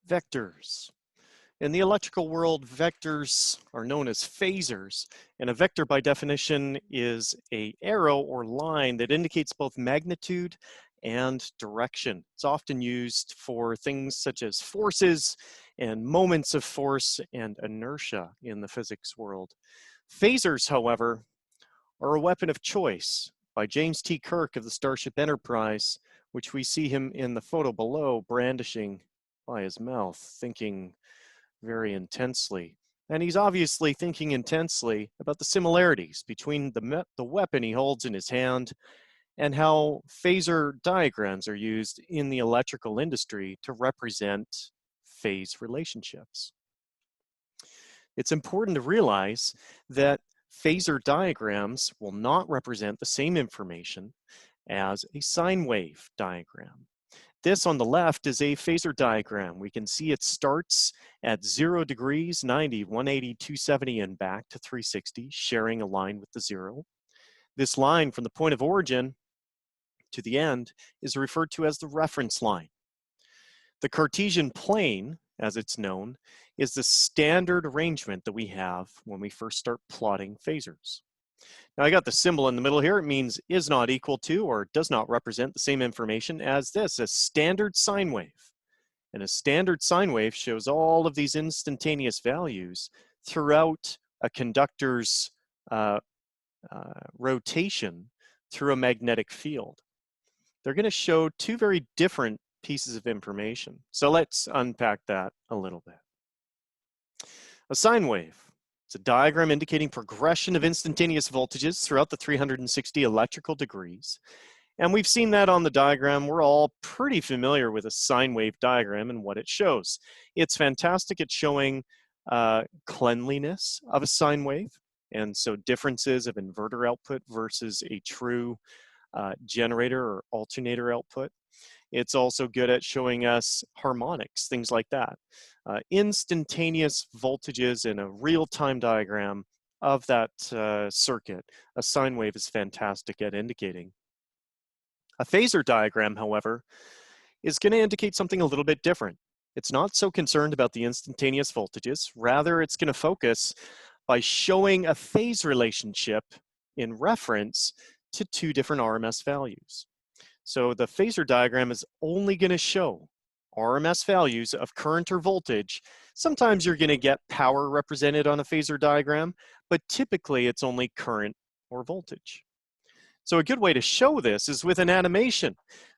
Vectors. In the electrical world, vectors are known as phasors, and a vector by definition is an arrow or line that indicates both magnitude and direction. It's often used for things such as forces and moments of force and inertia in the physics world. Phasors, however, are a weapon of choice by James T. Kirk of the Starship Enterprise, which we see him in the photo below brandishing by his mouth, thinking very intensely. And he's obviously thinking intensely about the similarities between the weapon he holds in his hand and how phasor diagrams are used in the electrical industry to represent phase relationships. It's important to realize that phasor diagrams will not represent the same information as a sine wave diagram. This on the left is a phasor diagram. We can see it starts at 0 degrees, 90, 180, 270, and back to 360, sharing a line with the 0. This line from the point of origin to the end is referred to as the reference line. The Cartesian plane, as it's known, is the standard arrangement that we have when we first start plotting phasors. Now I got the symbol in the middle here. It means is not equal to or does not represent the same information as this, a standard sine wave. And a standard sine wave shows all of these instantaneous values throughout a conductor's rotation through a magnetic field. They're going to show two very different pieces of information. So let's unpack that a little bit. A sine wave. It's a diagram indicating progression of instantaneous voltages throughout the 360 electrical degrees. And we've seen that on the diagram. We're all pretty familiar with a sine wave diagram and what it shows. It's fantastic at showing cleanliness of a sine wave, and so differences of inverter output versus a true generator or alternator output. It's also good at showing us harmonics, things like that. Instantaneous voltages in a real-time diagram of that circuit, a sine wave is fantastic at indicating. A phasor diagram, however, is going to indicate something a little bit different. It's not so concerned about the instantaneous voltages. Rather, it's going to focus by showing a phase relationship in reference to two different RMS values. So the phasor diagram is only going to show RMS values of current or voltage. Sometimes you're going to get power represented on a phasor diagram, but typically it's only current or voltage. So a good way to show this is with an animation,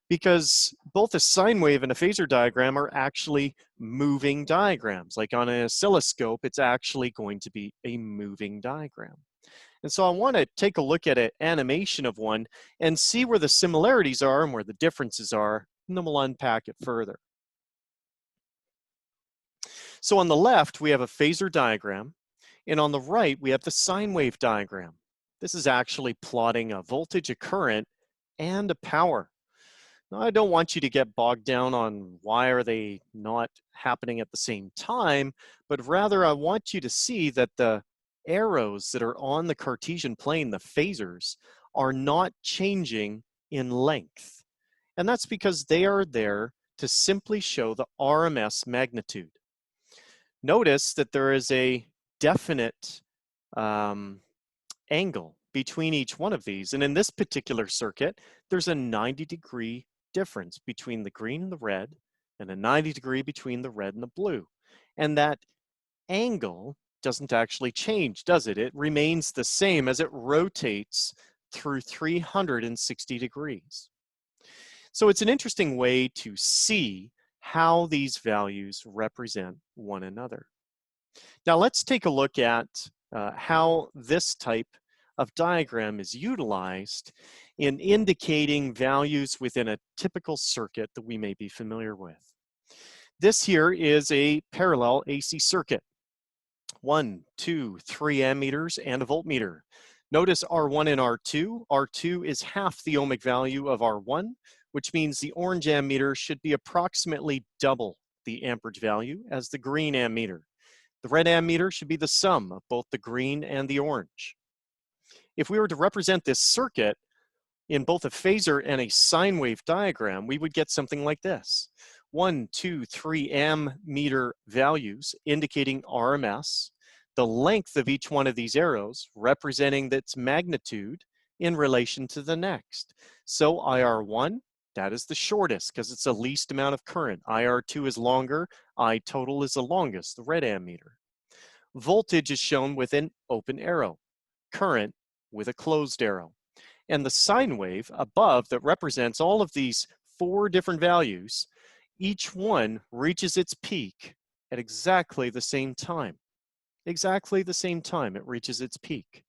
because both a sine wave and a phasor diagram are actually moving diagrams. Like on an oscilloscope, it's actually going to be a moving diagram. And so I want to take a look at an animation of one and see where the similarities are and where the differences are, and then we'll unpack it further. So on the left, we have a phasor diagram, and on the right, we have the sine wave diagram. This is actually plotting a voltage, a current, and a power. Now, I don't want you to get bogged down on why are they not happening at the same time, but rather I want you to see that the arrows that are on the Cartesian plane, the phasors, are not changing in length. And that's because they are there to simply show the RMS magnitude. Notice that there is a definite angle between each one of these. And in this particular circuit, there's a 90-degree difference between the green and the red, and a 90-degree between the red and the blue. And that angle doesn't actually change, does it? It remains the same as it rotates through 360 degrees. So it's an interesting way to see how these values represent one another. Now let's take a look at how this type of diagram is utilized in indicating values within a typical circuit that we may be familiar with. This here is a parallel AC circuit. 1, 2, 3 ammeters and a voltmeter. Notice R1 and R2. R2 is half the ohmic value of R1, which means the orange ammeter should be approximately double the amperage value as the green ammeter. The red ammeter should be the sum of both the green and the orange. If we were to represent this circuit in both a phasor and a sine wave diagram, we would get something like this. 1, 2, 3 ammeter values indicating RMS, the length of each one of these arrows representing its magnitude in relation to the next. So IR1, that is the shortest because it's the least amount of current. IR2 is longer, I total is the longest, the red ammeter. Voltage is shown with an open arrow, current with a closed arrow. And the sine wave above that represents all of these 4 different values, each one reaches its peak at exactly the same time. Exactly the same time it reaches its peak.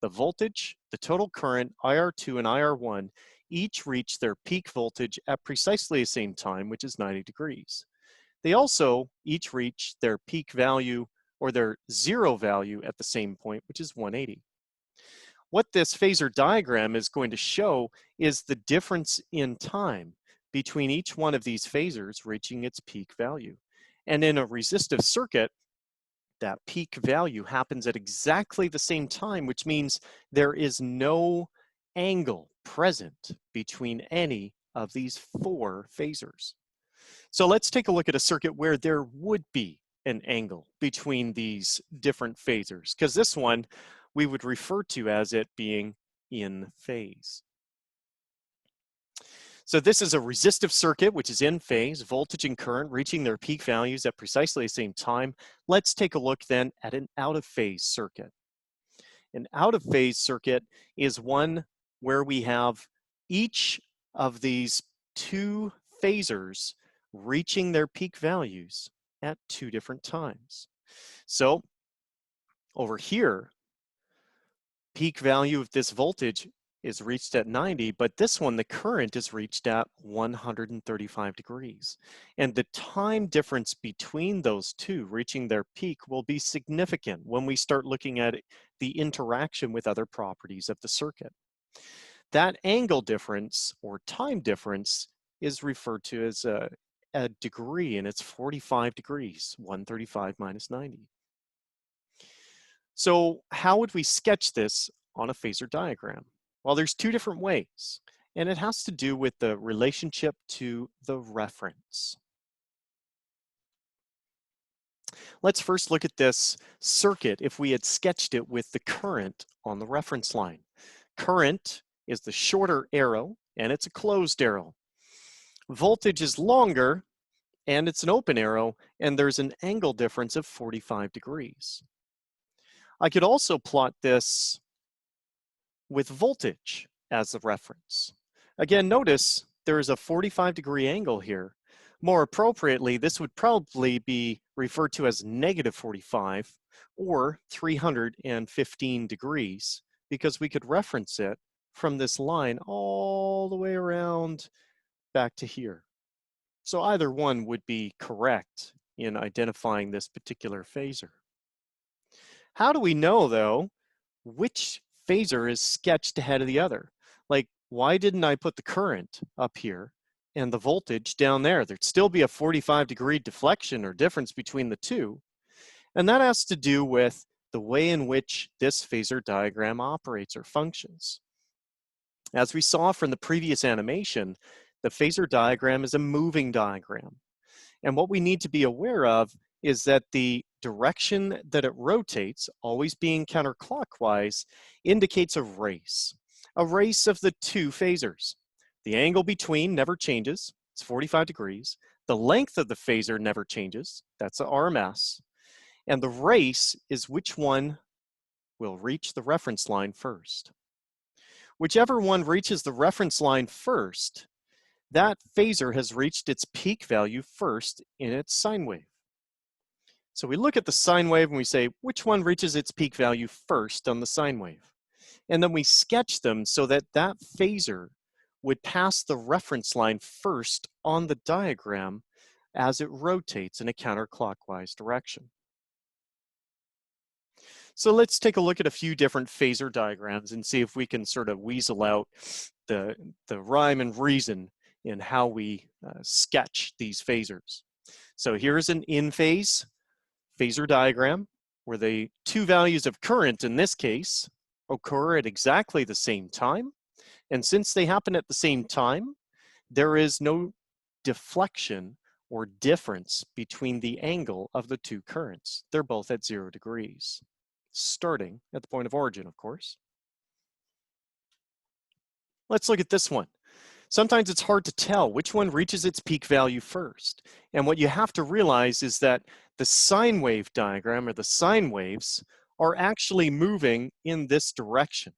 The voltage, the total current, IR2 and IR1, each reach their peak voltage at precisely the same time, which is 90 degrees. They also each reach their peak value or their zero value at the same point, which is 180. What this phasor diagram is going to show is the difference in time between each one of these phasors reaching its peak value. And in a resistive circuit, that peak value happens at exactly the same time, which means there is no angle present between any of these 4 phasors. So let's take a look at a circuit where there would be an angle between these different phasors, because this one we would refer to as it being in phase. So this is a resistive circuit, which is in phase, voltage and current reaching their peak values at precisely the same time. Let's take a look then at an out of phase circuit. An out of phase circuit is one where we have each of these 2 phasors reaching their peak values at 2 different times. So over here, peak value of this voltage is reached at 90, but this one, the current is reached at 135 degrees. And the time difference between those 2 reaching their peak will be significant when we start looking at the interaction with other properties of the circuit. That angle difference or time difference is referred to as a degree, and it's 45 degrees, 135 minus 90. So how would we sketch this on a phasor diagram? Well, there's 2 different ways, and it has to do with the relationship to the reference. Let's first look at this circuit if we had sketched it with the current on the reference line. Current is the shorter arrow, and it's a closed arrow. Voltage is longer, and it's an open arrow, and there's an angle difference of 45 degrees. I could also plot this with voltage as the reference. Again, notice there is a 45-degree angle here. More appropriately, this would probably be referred to as negative 45 or 315 degrees because we could reference it from this line all the way around back to here. So either one would be correct in identifying this particular phasor. How do we know, though, which phasor is sketched ahead of the other? Like, why didn't I put the current up here and the voltage down there? There'd still be a 45-degree deflection or difference between the 2. And that has to do with the way in which this phasor diagram operates or functions. As we saw from the previous animation, the phasor diagram is a moving diagram. And what we need to be aware of is that the direction that it rotates, always being counterclockwise, indicates a race of the 2 phasors. The angle between never changes, it's 45 degrees. The length of the phasor never changes, that's the RMS. And the race is which one will reach the reference line first. Whichever one reaches the reference line first, that phasor has reached its peak value first in its sine wave. So we look at the sine wave and we say, which one reaches its peak value first on the sine wave? And then we sketch them so that that phasor would pass the reference line first on the diagram as it rotates in a counterclockwise direction. So let's take a look at a few different phasor diagrams and see if we can sort of weasel out the rhyme and reason in how we sketch these phasors. So here's an in-phase phasor diagram where the 2 values of current in this case occur at exactly the same time. And since they happen at the same time, there is no deflection or difference between the angle of the two currents. They're both at 0 degrees, starting at the point of origin, of course. Let's look at this one. Sometimes it's hard to tell which one reaches its peak value first. And what you have to realize is that the sine wave diagram, or the sine waves, are actually moving in this direction.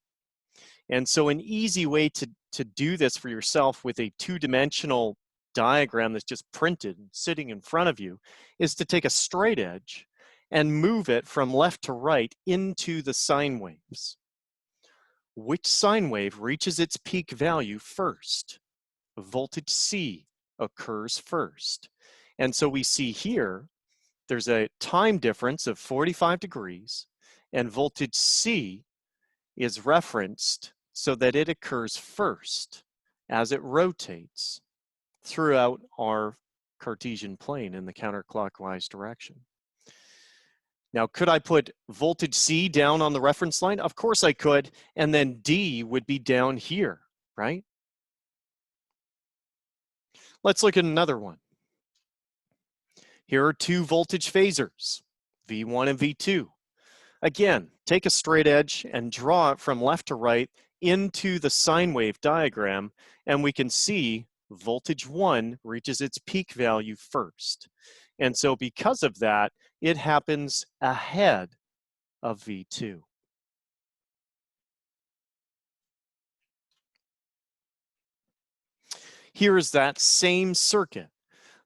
And so an easy way to do this for yourself with a two-dimensional diagram that's just printed sitting in front of you is to take a straight edge and move it from left to right into the sine waves. Which sine wave reaches its peak value first? Voltage C occurs first. And so we see here, there's a time difference of 45 degrees, and voltage C is referenced so that it occurs first as it rotates throughout our Cartesian plane in the counterclockwise direction. Now, could I put voltage C down on the reference line? Of course I could, and then D would be down here, right? Let's look at another one. Here are two voltage phasors, V1 and V2. Again, take a straight edge and draw it from left to right into the sine wave diagram, and we can see voltage 1 reaches its peak value first. And so because of that, it happens ahead of V2. Here is that same circuit,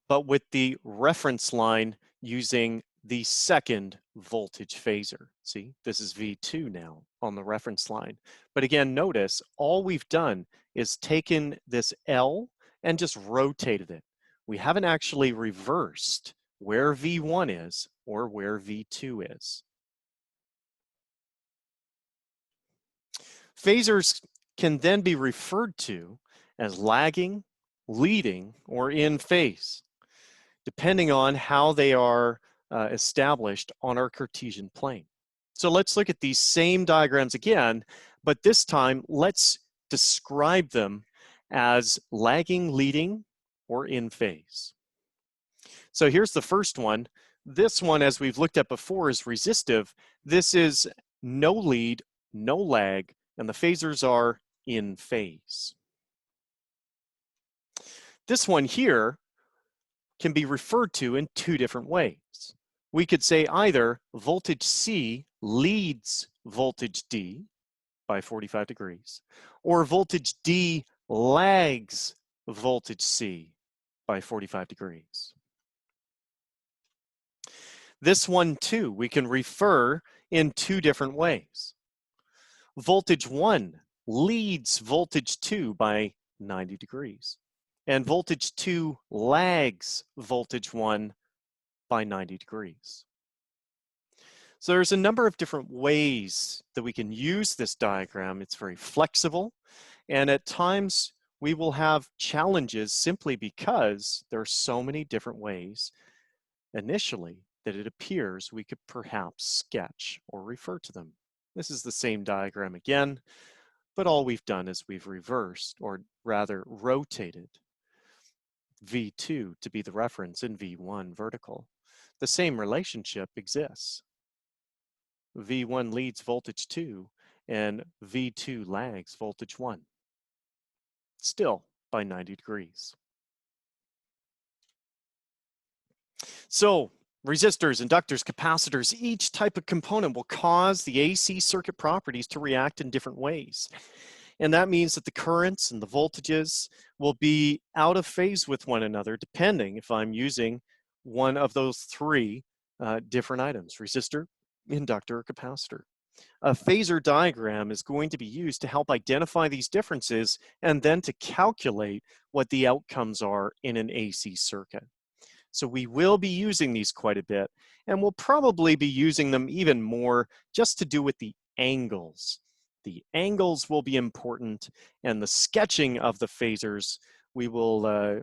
but with the reference line using the second voltage phasor. See, this is V2 now on the reference line. But again, notice all we've done is taken this L and just rotated it. We haven't actually reversed where V1 is or where V2 is. Phasors can then be referred to as lagging, leading, or in phase, depending on how they are established on our Cartesian plane. So let's look at these same diagrams again, but this time let's describe them as lagging, leading, or in phase. So here's the first one. This one, as we've looked at before, is resistive. This is no lead, no lag, and the phasors are in phase. This one here can be referred to in two different ways. We could say either voltage C leads voltage D by 45 degrees, or voltage D lags voltage C by 45 degrees. This one too, we can refer in two different ways. Voltage 1 leads voltage 2 by 90 degrees, and voltage 2 lags voltage 1 by 90 degrees. So there's a number of different ways that we can use this diagram. It's very flexible, and at times we will have challenges simply because there are so many different ways initially that it appears we could perhaps sketch or refer to them. This is the same diagram again, but all we've done is we've reversed, or rather rotated, V2 to be the reference and V1 vertical. The same relationship exists. V1 leads voltage 2 and V2 lags voltage 1, still by 90 degrees. So resistors, inductors, capacitors, each type of component will cause the AC circuit properties to react in different ways. And that means that the currents and the voltages will be out of phase with one another, depending if I'm using one of those three different items: resistor, inductor, or capacitor. A phasor diagram is going to be used to help identify these differences and then to calculate what the outcomes are in an AC circuit. So we will be using these quite a bit, and we'll probably be using them even more just to do with the angles. The angles will be important, and the sketching of the phasors will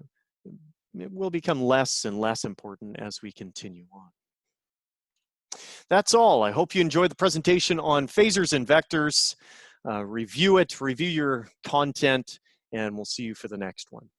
become less and less important as we continue on. That's all. I hope you enjoyed the presentation on phasors and vectors. Review it, review your content, and we'll see you for the next one.